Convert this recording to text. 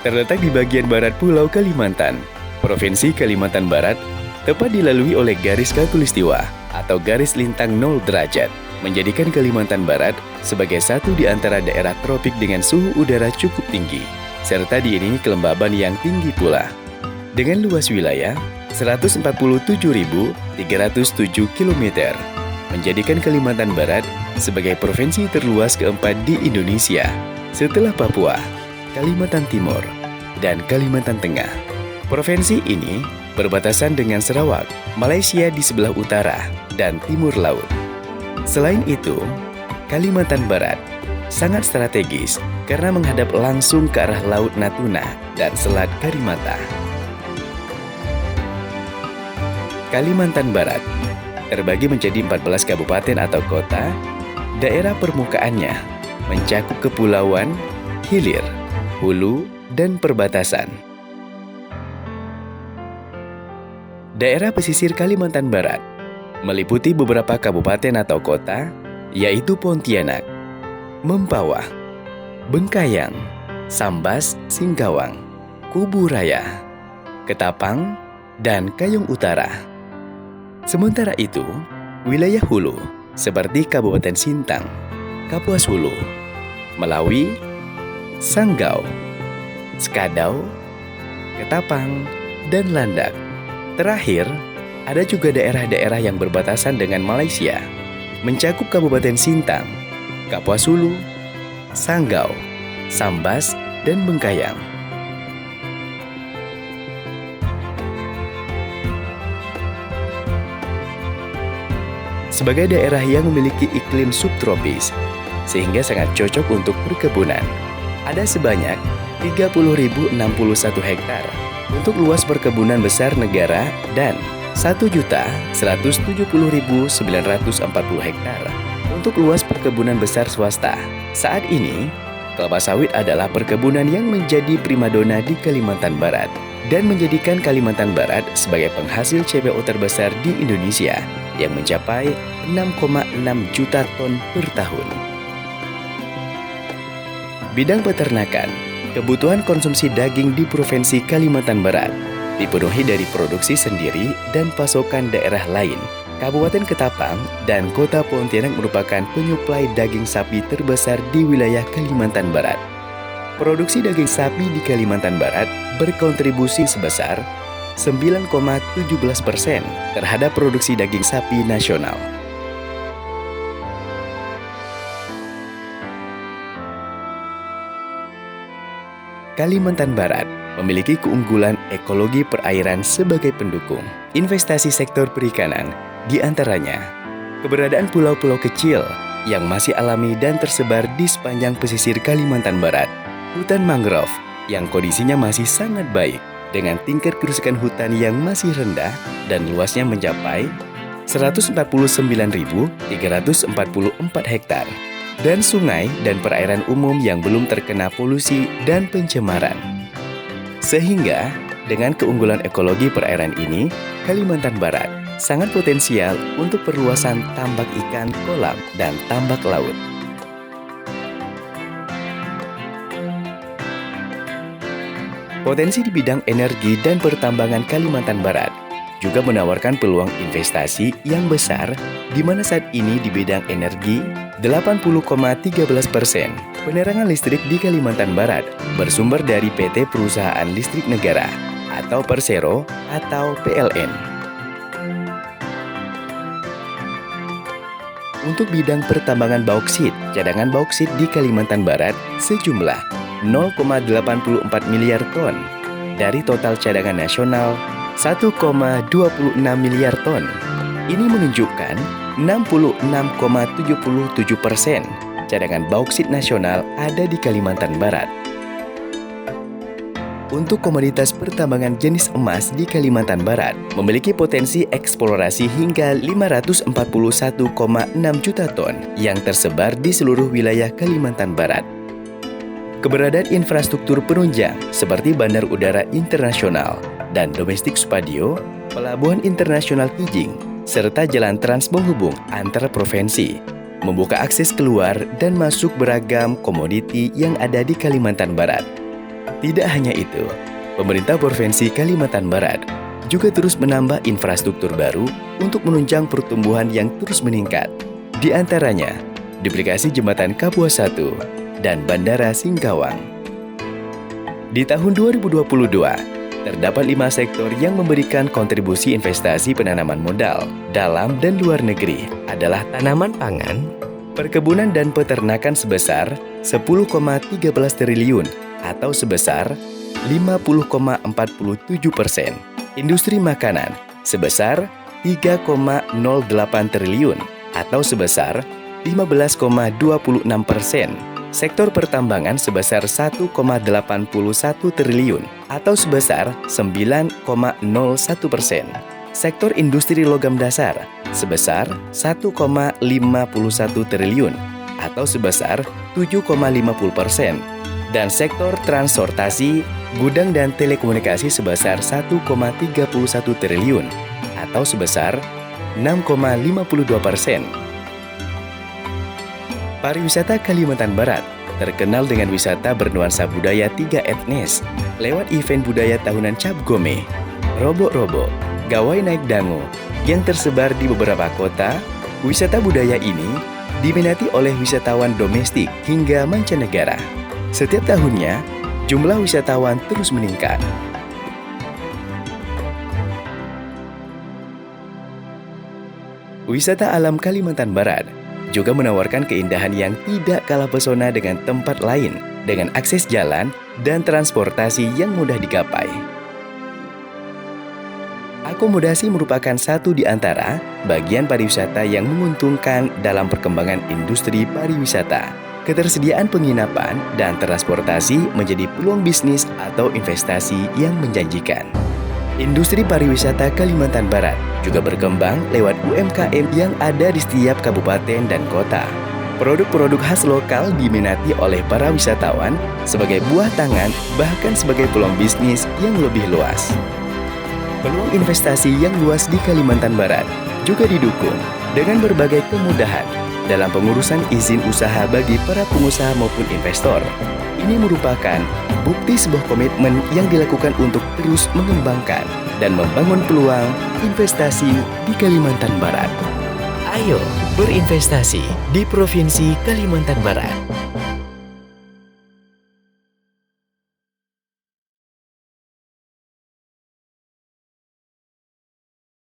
Terletak di bagian barat Pulau Kalimantan, Provinsi Kalimantan Barat, tepat dilalui oleh garis khatulistiwa atau garis lintang 0 derajat, menjadikan Kalimantan Barat sebagai satu di antara daerah tropik dengan suhu udara cukup tinggi, serta diiringi kelembaban yang tinggi pula. Dengan luas wilayah 147.307 km, menjadikan Kalimantan Barat sebagai provinsi terluas keempat di Indonesia, setelah Papua, Kalimantan Timur, dan Kalimantan Tengah. Provinsi ini berbatasan dengan Sarawak, Malaysia di sebelah utara dan timur laut. Selain itu, Kalimantan Barat sangat strategis karena menghadap langsung ke arah Laut Natuna dan Selat Karimata. Kalimantan Barat terbagi menjadi 14 kabupaten atau kota. Daerah permukaannya mencakup kepulauan, hilir, hulu, dan perbatasan. Daerah pesisir Kalimantan Barat meliputi beberapa kabupaten atau kota, yaitu Pontianak, Mempawah, Bengkayang, Sambas, Singkawang, Kubu Raya, Ketapang, dan Kayong Utara. Sementara itu, wilayah hulu seperti Kabupaten Sintang, Kapuas Hulu, Melawi, Sanggau, Skadau, Ketapang, dan Landak. Terakhir, ada juga daerah-daerah yang berbatasan dengan Malaysia, mencakup Kabupaten Sintang, Kapuas Hulu, Sanggau, Sambas, dan Bengkayang. Sebagai daerah yang memiliki iklim subtropis, sehingga sangat cocok untuk perkebunan, ada sebanyak 30.061 hektar untuk luas perkebunan besar negara dan 1.170.940 hektar untuk luas perkebunan besar swasta. Saat ini, kelapa sawit adalah perkebunan yang menjadi primadona di Kalimantan Barat dan menjadikan Kalimantan Barat sebagai penghasil CPO terbesar di Indonesia yang mencapai 6,6 juta ton per tahun. Bidang peternakan, kebutuhan konsumsi daging di Provinsi Kalimantan Barat dipenuhi dari produksi sendiri dan pasokan daerah lain. Kabupaten Ketapang dan Kota Pontianak merupakan penyuplai daging sapi terbesar di wilayah Kalimantan Barat. Produksi daging sapi di Kalimantan Barat berkontribusi sebesar 9,17% terhadap produksi daging sapi nasional. Kalimantan Barat memiliki keunggulan ekologi perairan sebagai pendukung investasi sektor perikanan, di antaranya keberadaan pulau-pulau kecil yang masih alami dan tersebar di sepanjang pesisir Kalimantan Barat, hutan mangrove yang kondisinya masih sangat baik dengan tingkat kerusakan hutan yang masih rendah dan luasnya mencapai 149.344 hektar, dan sungai dan perairan umum yang belum terkena polusi dan pencemaran. Sehingga, dengan keunggulan ekologi perairan ini, Kalimantan Barat sangat potensial untuk perluasan tambak ikan kolam dan tambak laut. Potensi di bidang energi dan pertambangan Kalimantan Barat juga menawarkan peluang investasi yang besar, di mana saat ini di bidang energi 80,13% penerangan listrik di Kalimantan Barat bersumber dari PT Perusahaan Listrik Negara atau Persero atau PLN. Untuk bidang pertambangan bauksit, cadangan bauksit di Kalimantan Barat sejumlah 0,84 miliar ton dari total cadangan nasional 1,26 miliar ton. Ini menunjukkan 66,77% cadangan bauksit nasional ada di Kalimantan Barat. Untuk komoditas pertambangan jenis emas di Kalimantan Barat memiliki potensi eksplorasi hingga 541,6 juta ton yang tersebar di seluruh wilayah Kalimantan Barat. Keberadaan infrastruktur penunjang seperti Bandar Udara Internasional dan Domestik Supadio, Pelabuhan Internasional Kijing, serta jalan trans penghubung antar provinsi, membuka akses keluar dan masuk beragam komoditi yang ada di Kalimantan Barat. Tidak hanya itu, pemerintah Provinsi Kalimantan Barat juga terus menambah infrastruktur baru untuk menunjang pertumbuhan yang terus meningkat. Di antaranya, duplikasi Jembatan Kapuas 1 dan Bandara Singkawang. Di tahun 2022, terdapat 5 sektor yang memberikan kontribusi investasi penanaman modal dalam dan luar negeri adalah tanaman pangan, perkebunan dan peternakan sebesar 10,13 triliun atau sebesar 50,47%, industri makanan sebesar 3,08 triliun atau sebesar 15,26%, sektor pertambangan sebesar 1,81 triliun atau sebesar 9,01%. Sektor industri logam dasar sebesar 1,51 triliun atau sebesar 7,50%. Dan sektor transportasi, gudang dan telekomunikasi sebesar 1,31 triliun atau sebesar 6,52%. Pariwisata Kalimantan Barat terkenal dengan wisata bernuansa budaya 3 etnis lewat event budaya tahunan Cap Gome, Robo-Robo, Gawai Naik Dango yang tersebar di beberapa kota. Wisata budaya ini diminati oleh wisatawan domestik hingga mancanegara. Setiap tahunnya, jumlah wisatawan terus meningkat. Wisata alam Kalimantan Barat juga menawarkan keindahan yang tidak kalah pesona dengan tempat lain, dengan akses jalan dan transportasi yang mudah digapai. Akomodasi merupakan satu di antara bagian pariwisata yang menguntungkan dalam perkembangan industri pariwisata. Ketersediaan penginapan dan transportasi menjadi peluang bisnis atau investasi yang menjanjikan. Industri pariwisata Kalimantan Barat juga berkembang lewat UMKM yang ada di setiap kabupaten dan kota. Produk-produk khas lokal diminati oleh para wisatawan sebagai buah tangan, bahkan sebagai peluang bisnis yang lebih luas. Peluang investasi yang luas di Kalimantan Barat juga didukung dengan berbagai kemudahan dalam pengurusan izin usaha bagi para pengusaha maupun investor. Ini merupakan bukti sebuah komitmen yang dilakukan untuk terus mengembangkan dan membangun peluang investasi di Kalimantan Barat. Ayo berinvestasi di Provinsi Kalimantan Barat.